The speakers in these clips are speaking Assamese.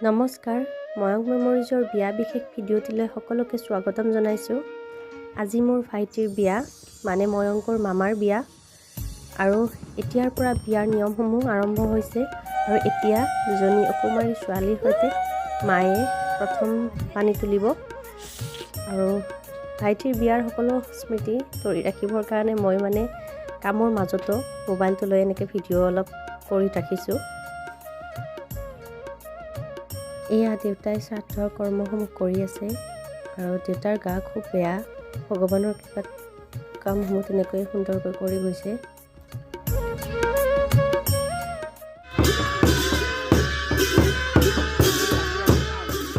নমস্কাৰ, ময়ংক মেমৰিজৰ বিয়া বিশেষ ভিডিঅ'টিলৈ সকলোকে স্বাগতম জনাইছোঁ। আজি মোৰ ভাইটিৰ বিয়া, মানে ময়ংকৰ মামাৰ বিয়া, আৰু এতিয়াৰ পৰা বিয়াৰ নিয়মসমূহ আৰম্ভ হৈছে। আৰু এতিয়া দুজনী অকুমাৰী ছোৱালীৰ সৈতে মায়ে প্ৰথম পানী তুলিব। আৰু ভাইটিৰ বিয়াৰ সকলো স্মৃতি ধৰি ৰাখিবৰ কাৰণে মই কামৰ মাজতো মোবাইলটো লৈ এনেকৈ ভিডিঅ' অলপ কৰি ৰাখিছোঁ। এয়া দেউতাই শ্ৰাদ্ধৰ কৰ্মসমূহ কৰি আছে, আৰু দেউতাৰ গা খুব বেয়া। ভগৱানৰ কৃপাত কামসমূহ তেনেকৈ সুন্দৰকৈ কৰি গৈছে।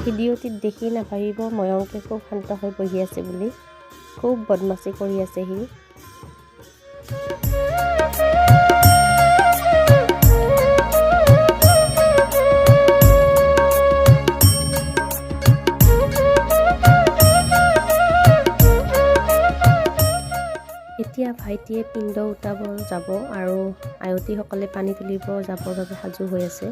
ভিডিঅ'টিত দেখি নাভাবিব ময়ংকে খুব শান্ত হৈ বহি আছে বুলি। খুব বদমাচি কৰি আছে সি। এতিয়া ভাইটিয়ে পিণ্ড উটাব যাব, আৰু আয়তীসকলে পানী তুলিব যাবৰ বাবে সাজু হৈ আছে।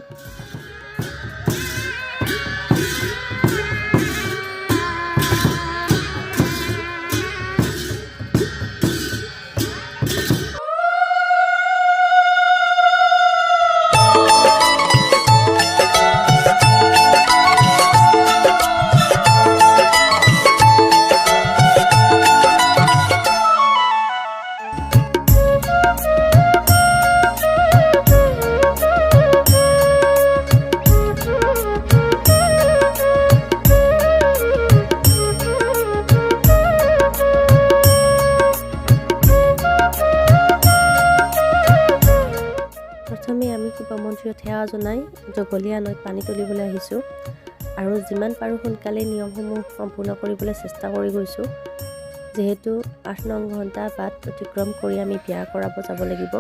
প্ৰথমে আমি শিৱ মন্দিৰত সেৱা জনাই জগলীয়া নৈত পানী তুলিবলৈ আহিছোঁ, আৰু যিমান পাৰোঁ সোনকালে নিয়মসমূহ সম্পূৰ্ণ কৰিবলৈ চেষ্টা কৰি গৈছোঁ। যিহেতু 8-9 ঘণ্টা বাট অতিক্ৰম কৰি আমি বিয়া কৰাব যাব লাগিব।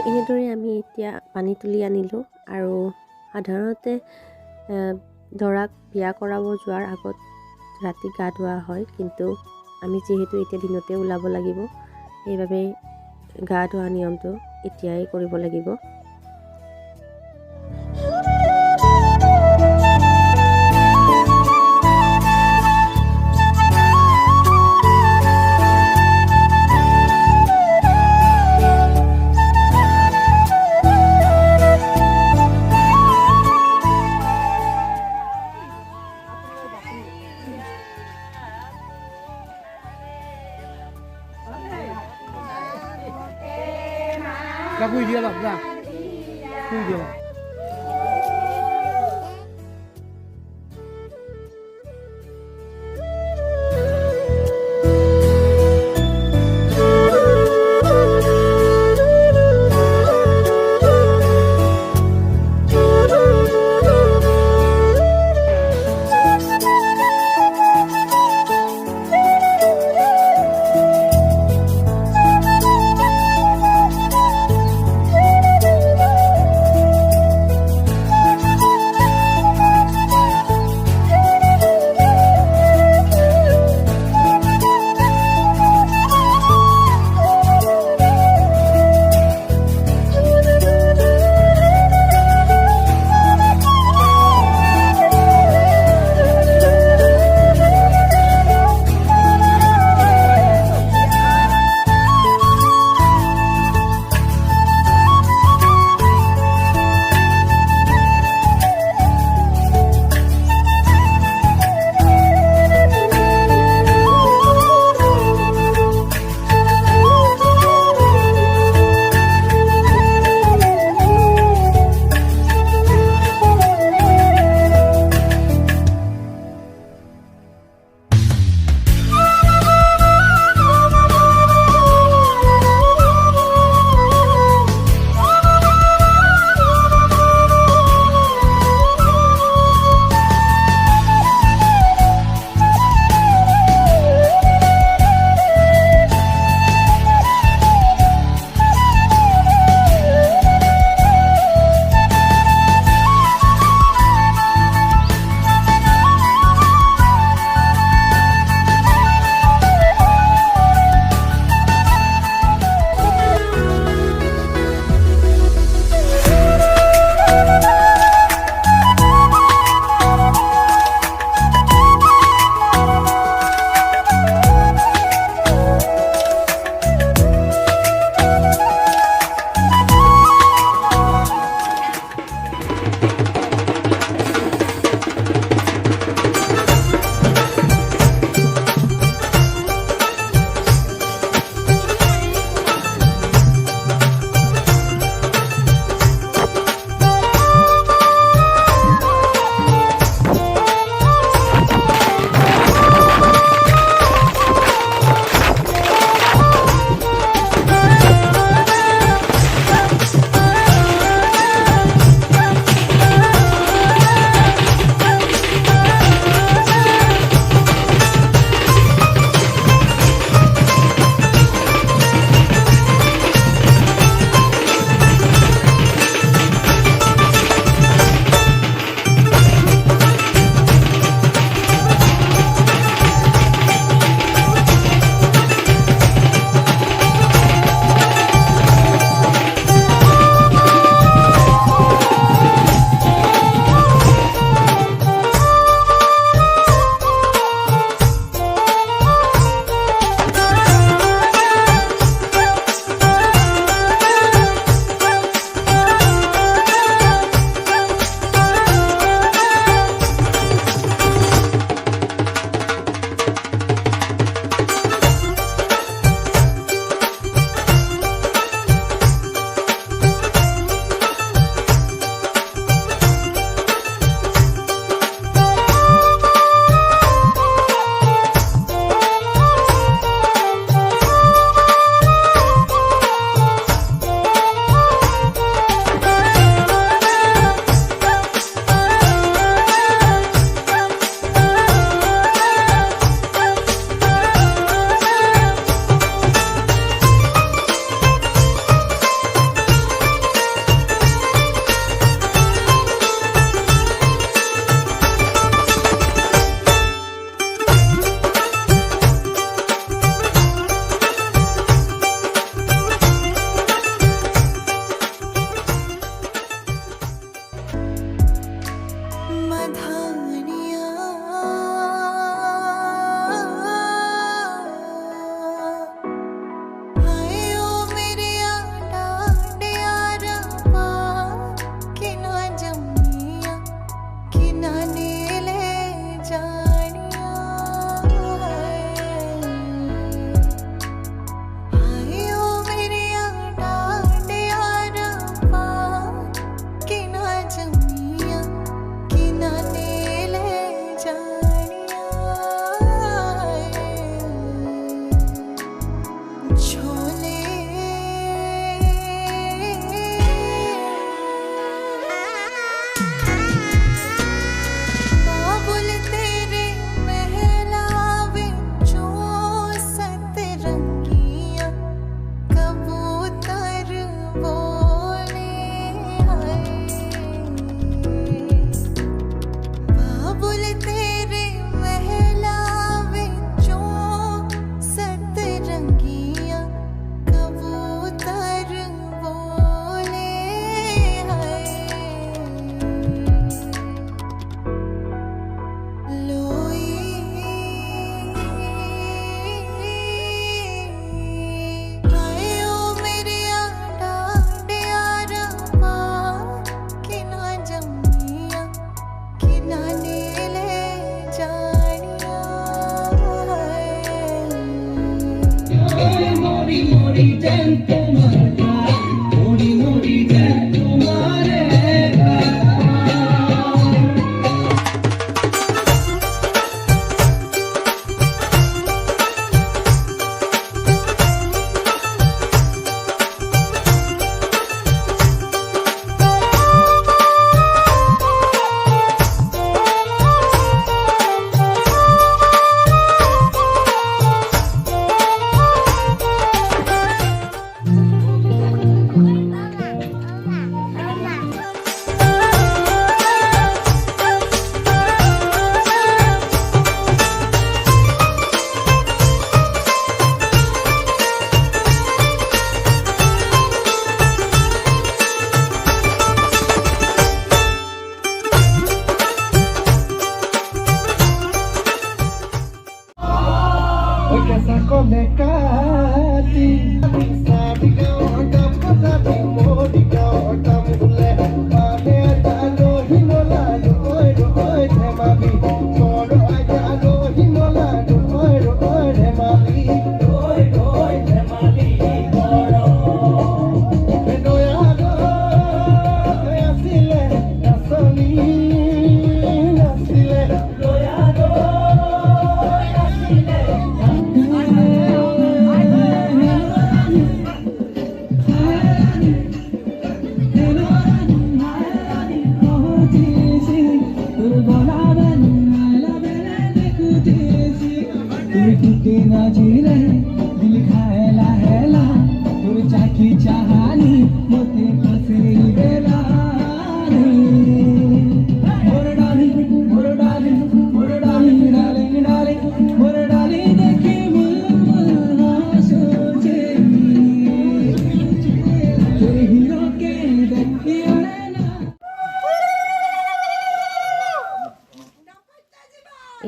এনেদৰে আমি এতিয়া পানী তুলি আনিলোঁ। আৰু সাধাৰণতে দৰাক বিয়া কৰাব যোৱাৰ আগত ৰাতি গা ধোৱা হয়, কিন্তু আমি যিহেতু এতিয়া দিনতে ওলাব লাগিব, সেইবাবে গা ধোৱা নিয়মটো এতিয়াই কৰিব লাগিব। Ra vui dia lah, ra. Vui dia lah.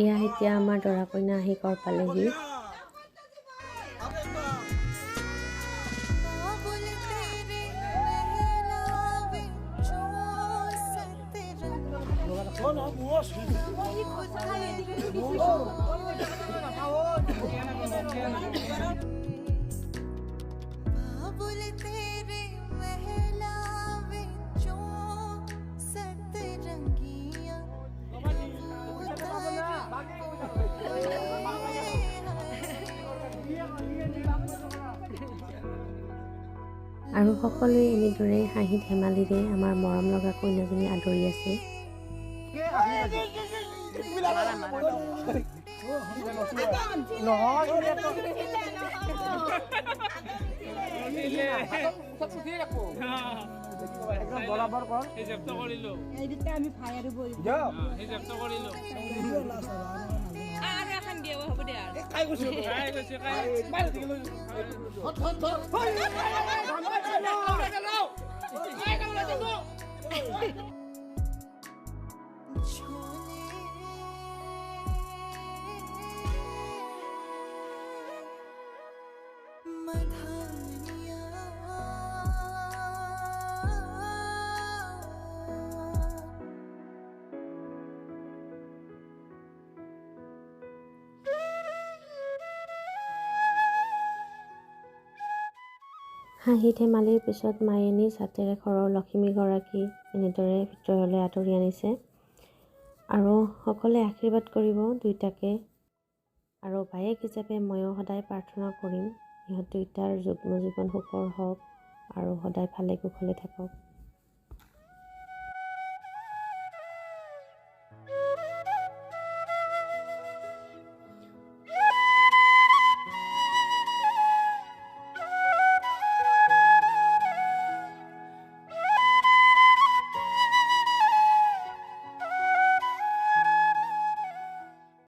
এয়া এতিয়া আমাৰ দৰা কইনা আহি কৰ পালেহি। আৰু সকলোৱে এনেদৰে হাঁহি ধেমালিৰে আমাৰ মৰম লগা কইনাজনী আদৰি আছে। হাঁহি ধেমালিৰ পিছত মায়ে নিজ হাতেৰে ঘৰৰ লক্ষ্মীগৰাকী এনেদৰে ভিতৰলৈ আদৰি আনিছে আৰু সকলোৱে আশীৰ্বাদ কৰিব দুয়োটাকে। আৰু বায়েক হিচাপে ময়ো সদায় প্ৰাৰ্থনা কৰিম ইহঁত দুয়োটাৰ যুগ্ম জীৱন সুখৰ হওক আৰু সদায় ভালে কুশলে থাকক।